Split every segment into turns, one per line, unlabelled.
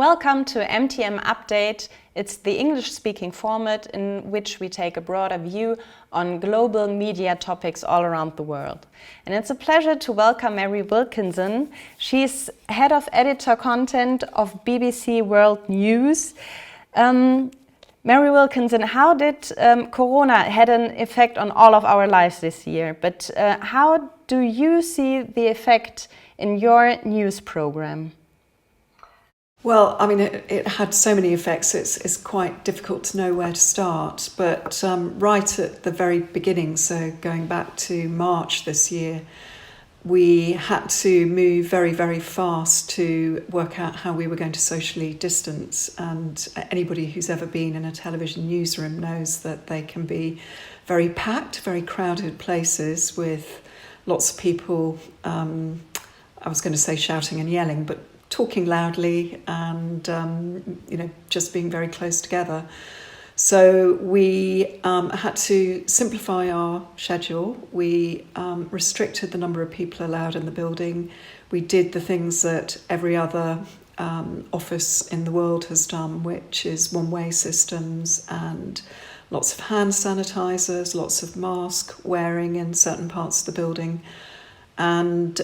Welcome to MTM Update. It's the English-speaking format in which we take a broader view on global media topics all around the world. And it's a pleasure to welcome Mary Wilkinson. She's Head of Editorial Content of BBC World News. Mary Wilkinson, how did Corona had an effect on all of our lives this year? But how do you see the effect in your news program?
Well, I mean, it had so many effects, it's quite difficult to know where to start. But right at the very beginning, so going back to March this year, we had to move very, very fast to work out how we were going to socially distance. And anybody who's ever been in a television newsroom knows that they can be very packed, very crowded places with lots of people, I was going to say shouting and yelling, but talking loudly and, just being very close together. So we had to simplify our schedule. We restricted the number of people allowed in the building. We did the things that every other office in the world has done, which is one-way systems and lots of hand sanitizers, lots of mask wearing in certain parts of the building. And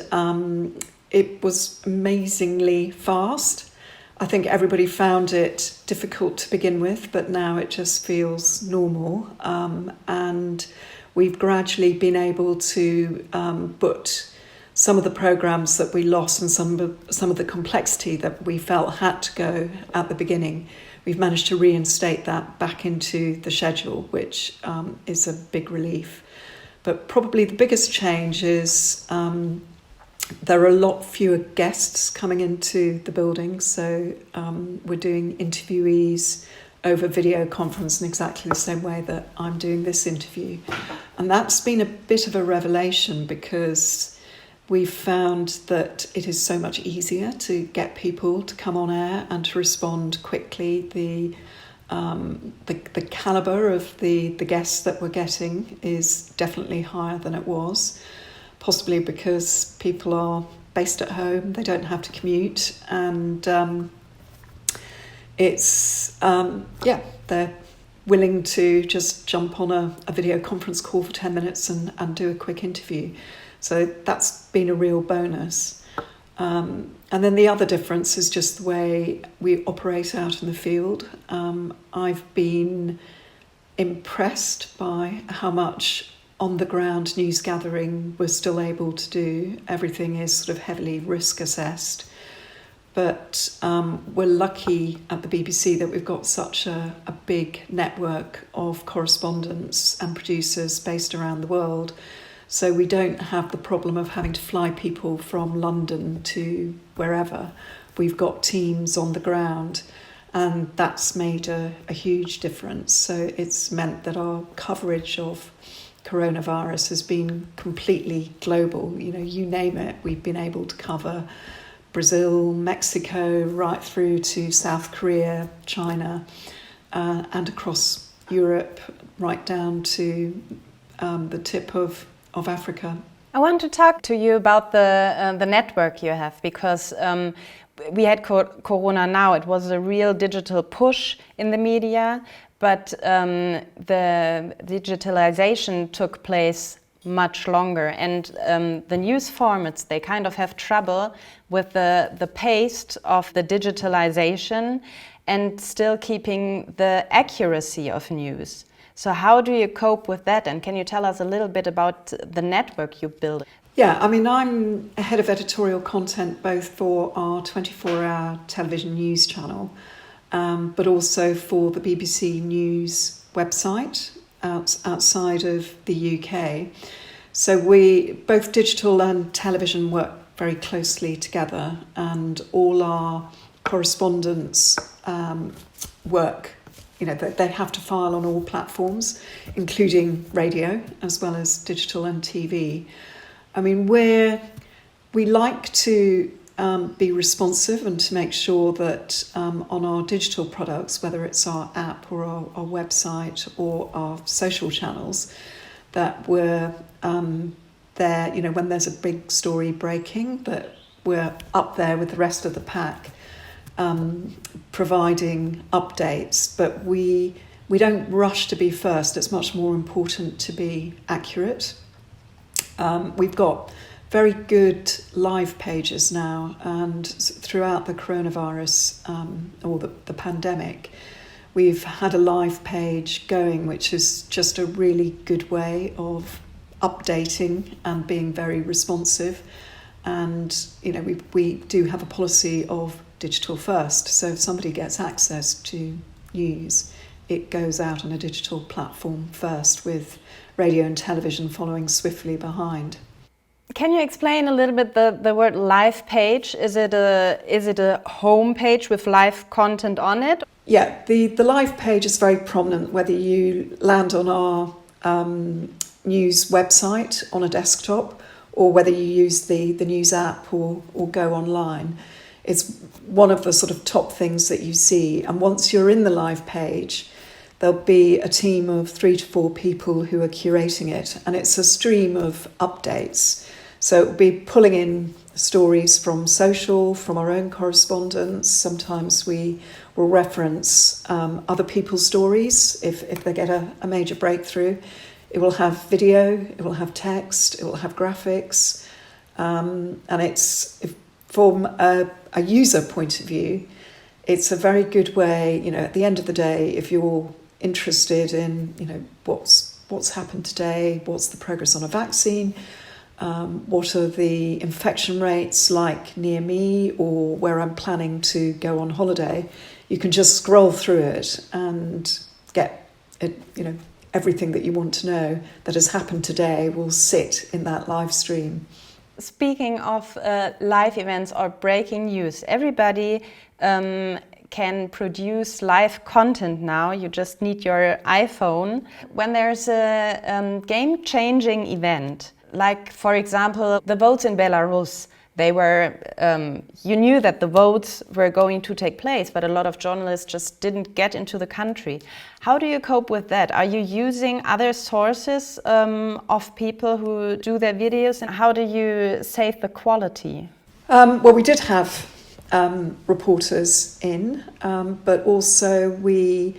it was amazingly fast. I think everybody found it difficult to begin with, but now it just feels normal. And we've gradually been able to put some of the programmes that we lost and some of the complexity that we felt had to go at the beginning. We've managed to reinstate that back into the schedule, which is a big relief. But probably the biggest change is there are a lot fewer guests coming into the building, so we're doing interviewees over video conference in exactly the same way that I'm doing this interview. And that's been a bit of a revelation because we've found that it is so much easier to get people to come on air and to respond quickly. The calibre of the guests that we're getting is definitely higher than it was. Possibly because people are based at home, they don't have to commute, and they're willing to just jump on a video conference call for 10 minutes and do a quick interview. So that's been a real bonus. And then the other difference is just the way we operate out in the field. I've been impressed by how much on-the-ground news gathering we're still able to do. Everything is sort of heavily risk assessed. But we're lucky at the BBC that we've got such a big network of correspondents and producers based around the world. So we don't have the problem of having to fly people from London to wherever. We've got teams on the ground, and that's made a huge difference. So it's meant that our coverage of coronavirus has been completely global. You name it, we've been able to cover Brazil, Mexico, right through to South Korea, China, and across Europe, right down to the tip of Africa.
I want to talk to you about the network you have, because we had Corona now. It was a real digital push in the media, but the digitalization took place much longer, and the news formats, they kind of have trouble with the pace of the digitalization and still keeping the accuracy of news. So how do you cope with that, and can you tell us a little bit about the network you built?
Yeah, I mean, I'm head of editorial content both for our 24-hour television news channel, but also for the BBC News website outside of the UK. So we, both digital and television, work very closely together, and all our correspondents work. They have to file on all platforms, including radio, as well as digital and TV. I mean, we like to be responsive and to make sure that on our digital products, whether it's our app or our website or our social channels, that we're there, when there's a big story breaking, that we're up there with the rest of the pack providing updates, but we don't rush to be first. It's much more important to be accurate. We've got very good live pages now, and throughout the coronavirus or the pandemic, we've had a live page going, which is just a really good way of updating and being very responsive. And we do have a policy of digital first, so if somebody gets access to news, it goes out on a digital platform first, with radio and television following swiftly behind.
Can you explain a little bit the word live page? Is it a home page with live content on it?
Yeah, the live page is very prominent whether you land on our news website on a desktop or whether you use the news app or go online. It's one of the sort of top things that you see. And once you're in the live page, there'll be a team of 3 to 4 people who are curating it, and it's a stream of updates. So it'll be pulling in stories from social, from our own correspondence. Sometimes we will reference other people's stories if they get a major breakthrough. It will have video, it will have text, it will have graphics, and from a user point of view, it's a very good way. At the end of the day, if you're interested in what's happened today, what's the progress on a vaccine, what are the infection rates like near me or where I'm planning to go on holiday, you can just scroll through it and get it, everything that you want to know that has happened today will sit in that live stream.
Speaking of live events or breaking news, everybody can produce live content now. You just need your iPhone. When there's a game-changing event, like, for example, the votes in Belarus, you knew that the votes were going to take place, but a lot of journalists just didn't get into the country. How do you cope with that? Are you using other sources of people who do their videos, and how do you save the quality?
Well, we did have reporters in, but also we've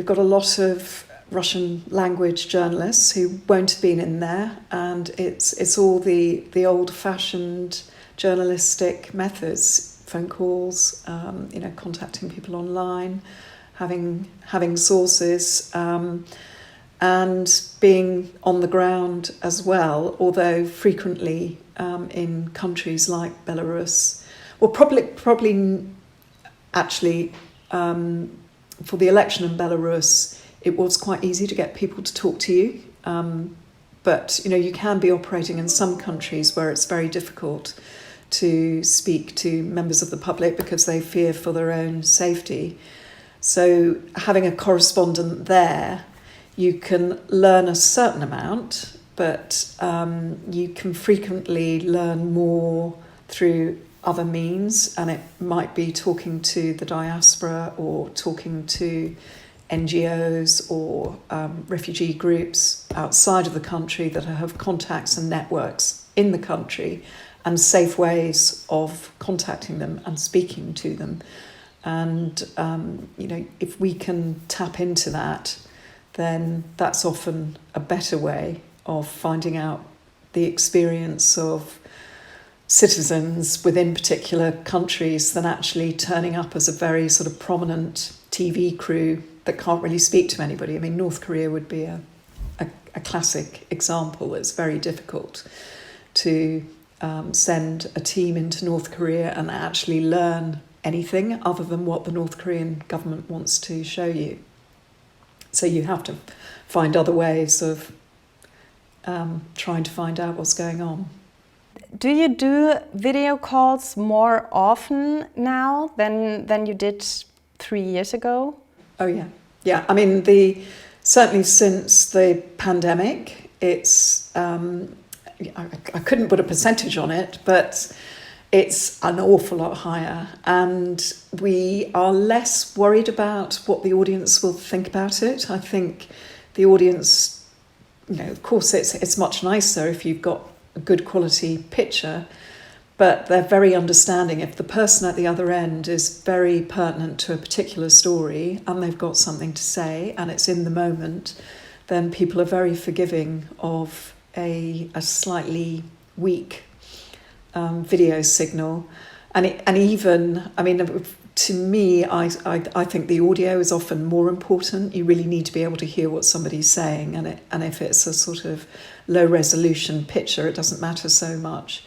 got a lot of Russian language journalists who won't have been in there, and it's all the old-fashioned journalistic methods, phone calls, contacting people online, having sources, and being on the ground as well, although frequently in countries like Belarus. Well, probably actually for the election in Belarus, it was quite easy to get people to talk to you. But, you can be operating in some countries where it's very difficult to speak to members of the public because they fear for their own safety. So having a correspondent there, you can learn a certain amount, but you can frequently learn more through other means, and it might be talking to the diaspora or talking to NGOs or refugee groups outside of the country that have contacts and networks in the country and safe ways of contacting them and speaking to them. And, if we can tap into that, then that's often a better way of finding out the experience of citizens within particular countries than actually turning up as a very sort of prominent TV crew that can't really speak to anybody. I mean, North Korea would be a classic example. It's very difficult to send a team into North Korea and actually learn anything other than what the North Korean government wants to show you. So you have to find other ways of trying to find out what's going on.
Do you do video calls more often now than you did 3 years ago?
Oh yeah. I mean, certainly since the pandemic, it's I couldn't put a percentage on it, but it's an awful lot higher, and we are less worried about what the audience will think about it. I think the audience, of course, it's much nicer if you've got a good quality picture, but they're very understanding. If the person at the other end is very pertinent to a particular story and they've got something to say and it's in the moment, then people are very forgiving of a slightly weak video signal. And even, I mean, to me, I think the audio is often more important. You really need to be able to hear what somebody's saying, and if it's a sort of low resolution picture, it doesn't matter so much.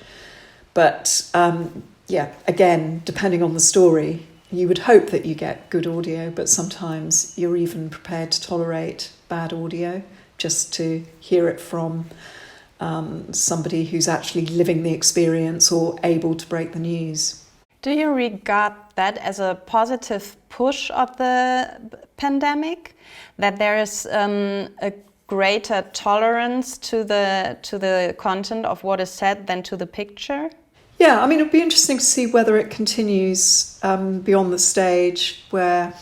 But again, depending on the story, you would hope that you get good audio, but sometimes you're even prepared to tolerate bad audio just to hear it from somebody who's actually living the experience or able to break the news.
Do you regard that as a positive push of the pandemic? That there is a greater tolerance to the content of what is said than to the picture?
Yeah, I mean, it'd be interesting to see whether it continues beyond the stage where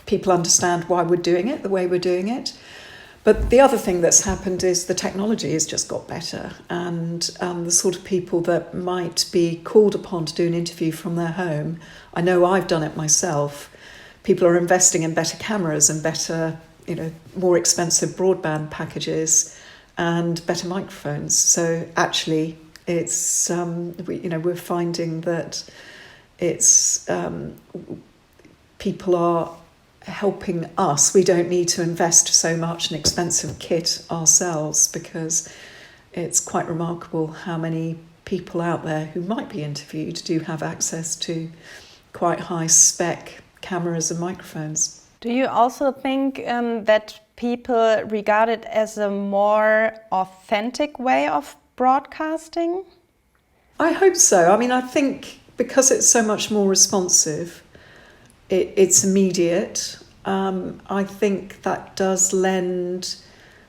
people understand why we're doing it the way we're doing it. But the other thing that's happened is the technology has just got better, and the sort of people that might be called upon to do an interview from their home, I know I've done it myself. People are investing in better cameras and better, more expensive broadband packages and better microphones. So actually, it's we're finding that it's people are helping us. We don't need to invest so much in expensive kit ourselves, because it's quite remarkable how many people out there who might be interviewed do have access to quite high spec cameras and microphones.
Do you also think that people regard it as a more authentic way of broadcasting?
I hope so. I mean, I think because it's so much more responsive, it's immediate. I think that does lend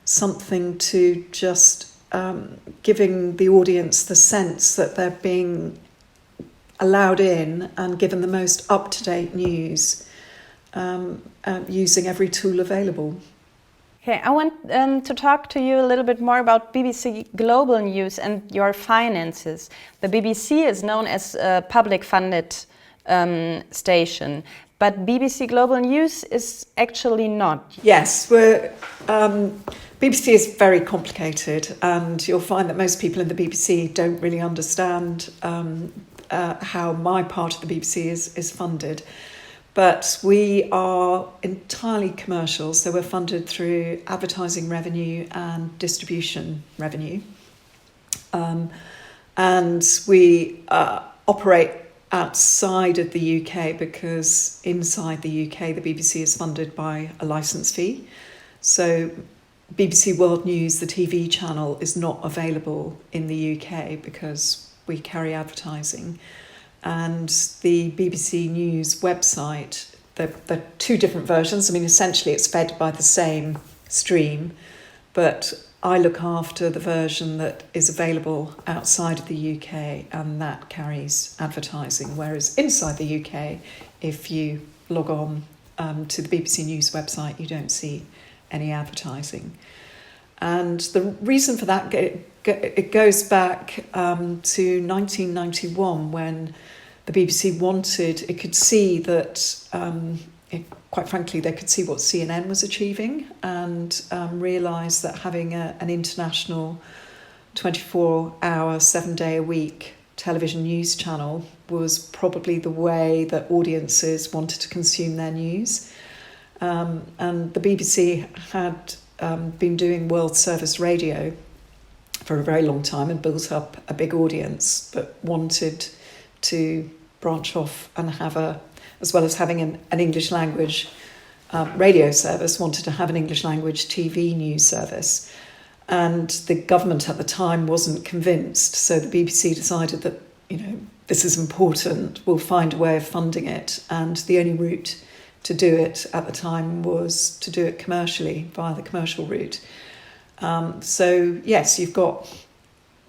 something to just giving the audience the sense that they're being allowed in and given the most up-to-date news, using every tool available.
Okay, I want to talk to you a little bit more about BBC Global News and your finances. The BBC is known as a public-funded station, but BBC Global News is actually not.
Yes, BBC is very complicated, and you'll find that most people in the BBC don't really understand how my part of the BBC is funded. But we are entirely commercial, so we're funded through advertising revenue and distribution revenue. And we operate outside of the UK, because inside the UK the BBC is funded by a licence fee. So BBC World News, the TV channel, is not available in the UK because we carry advertising. And the BBC News website, there are two different versions. I mean, essentially it's fed by the same stream, but I look after the version that is available outside of the UK, and that carries advertising, whereas inside the UK, if you log on to the BBC News website, you don't see any advertising. And the reason for that, it goes back to 1991, when the BBC it could see that, quite frankly, they could see what CNN was achieving, and realised that having an international 24-hour, 7-day-a-week television news channel was probably the way that audiences wanted to consume their news. And the BBC had been doing World Service Radio for a very long time and built up a big audience, but wanted to branch off and have as well as having an English language radio service, wanted to have an English language TV news service. And the government at the time wasn't convinced, so the BBC decided that, this is important, we'll find a way of funding it. And the only route to do it at the time was to do it commercially, via the commercial route. So yes, you've got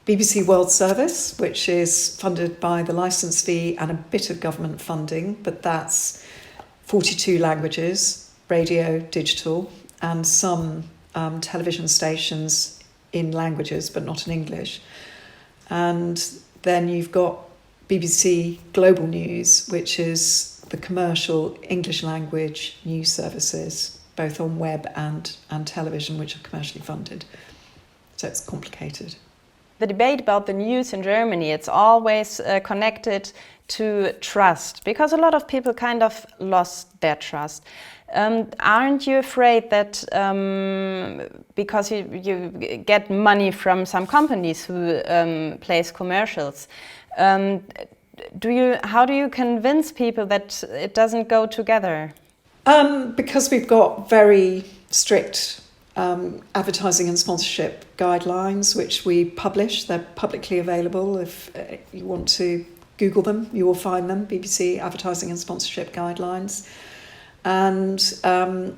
BBC World Service, which is funded by the licence fee and a bit of government funding, but that's 42 languages, radio, digital, and some television stations in languages, but not in English. And then you've got BBC Global News, which is the commercial English language news services, both on web and television, which are commercially funded. So it's complicated.
The debate about the news in Germany, it's always connected to trust, because a lot of people kind of lost their trust. Aren't you afraid that because you get money from some companies who place commercials, how do you convince people that it doesn't go together?
Because we've got very strict advertising and sponsorship guidelines, which we publish. They're publicly available. If you want to Google them, you will find them, BBC Advertising and Sponsorship Guidelines. And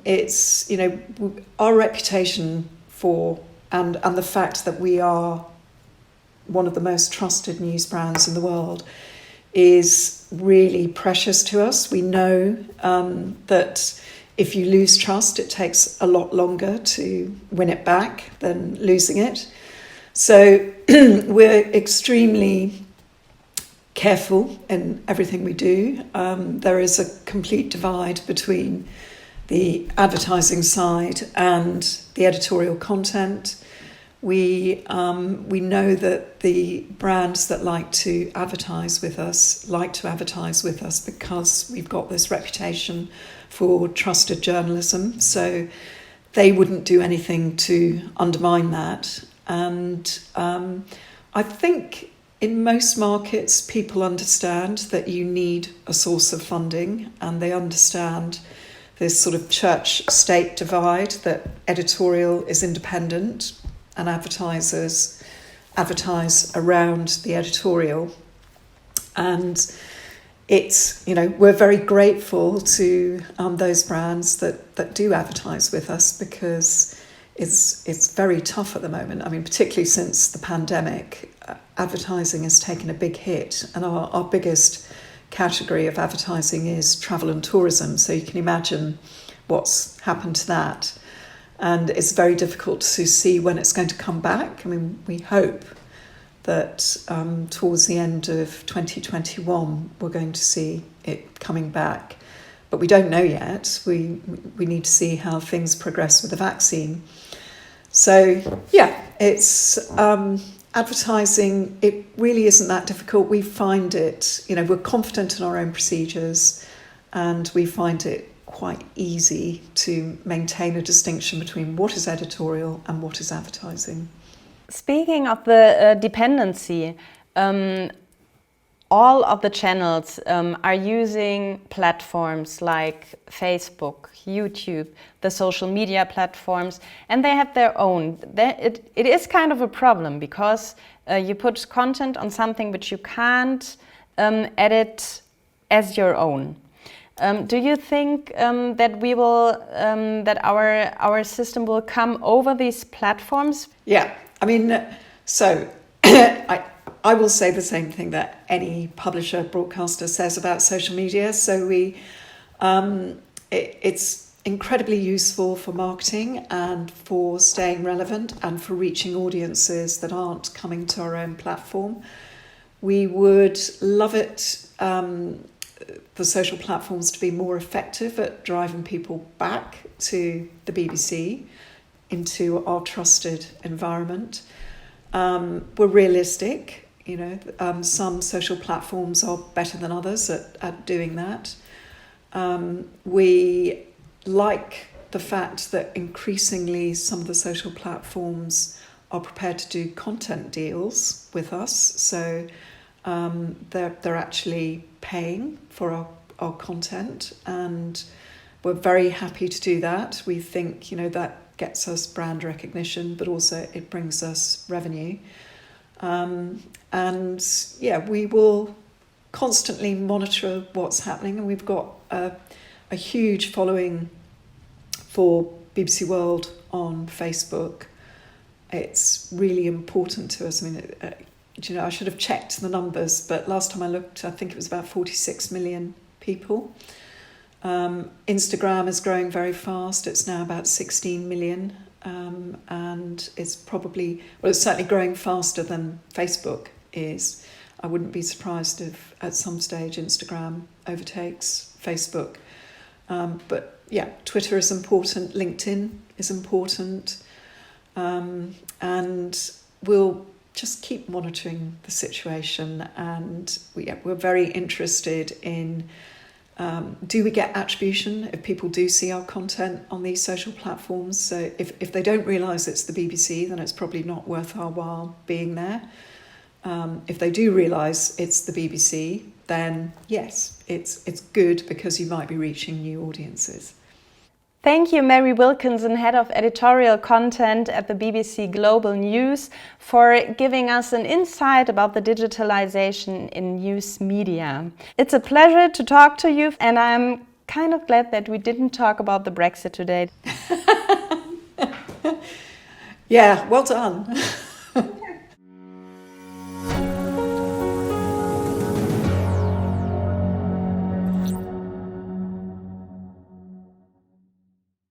it's, our reputation for, and the fact that we are one of the most trusted news brands in the world is really precious to us. We know that if you lose trust, it takes a lot longer to win it back than losing it. So we're extremely careful in everything we do. There is a complete divide between the advertising side and the editorial content. We know that the brands that like to advertise with us because we've got this reputation for trusted journalism. So they wouldn't do anything to undermine that. And I think in most markets, people understand that you need a source of funding, and they understand this sort of church-state divide, that editorial is independent and advertisers advertise around the editorial. And it's, we're very grateful to those brands that do advertise with us, because it's very tough at the moment. I mean, particularly since the pandemic, advertising has taken a big hit, and our biggest category of advertising is travel and tourism. So you can imagine what's happened to that. And it's very difficult to see when it's going to come back. I mean, we hope that towards the end of 2021, we're going to see it coming back. But we don't know yet. We need to see how things progress with the vaccine. So, yeah, it's advertising. It really isn't that difficult. We find it, we're confident in our own procedures, and we find it quite easy to maintain a distinction between what is editorial and what is advertising.
Speaking of the dependency, all of the channels are using platforms like Facebook, YouTube, the social media platforms, and they have their own. It is kind of a problem, because you put content on something which you can't edit as your own. Do you think that we will, that our system will come over these platforms?
Yeah, I mean, so I will say the same thing that any publisher, broadcaster says about social media. So it's incredibly useful for marketing and for staying relevant and for reaching audiences that aren't coming to our own platform. We would love it, the social platforms, to be more effective at driving people back to the BBC, into our trusted environment. We're realistic. Some social platforms are better than others at doing that. We like the fact that increasingly some of the social platforms are prepared to do content deals with us. So they're actually paying for our content, and we're very happy to do that. We think, that gets us brand recognition, but also it brings us revenue. And yeah, we will constantly monitor what's happening, and we've got a huge following for BBC World on Facebook. It's really important to us. I mean, I should have checked the numbers, but last time I looked, I think it was about 46 million people. Instagram is growing very fast. It's now about 16 million. And it's certainly growing faster than Facebook is. I wouldn't be surprised if at some stage Instagram overtakes Facebook. But yeah, Twitter is important, LinkedIn is important, and we'll just keep monitoring the situation. And we're very interested in, do we get attribution if people do see our content on these social platforms? So if they don't realise it's the BBC, then it's probably not worth our while being there. If they do realise it's the BBC, then yes, it's good because you might be reaching new audiences.
Thank you, Mary Wilkinson, Head of Editorial Content at the BBC Global News, for giving us an insight about the digitalization in news media. It's a pleasure to talk to you, and I'm kind of glad that we didn't talk about the Brexit today.
Yeah, well done.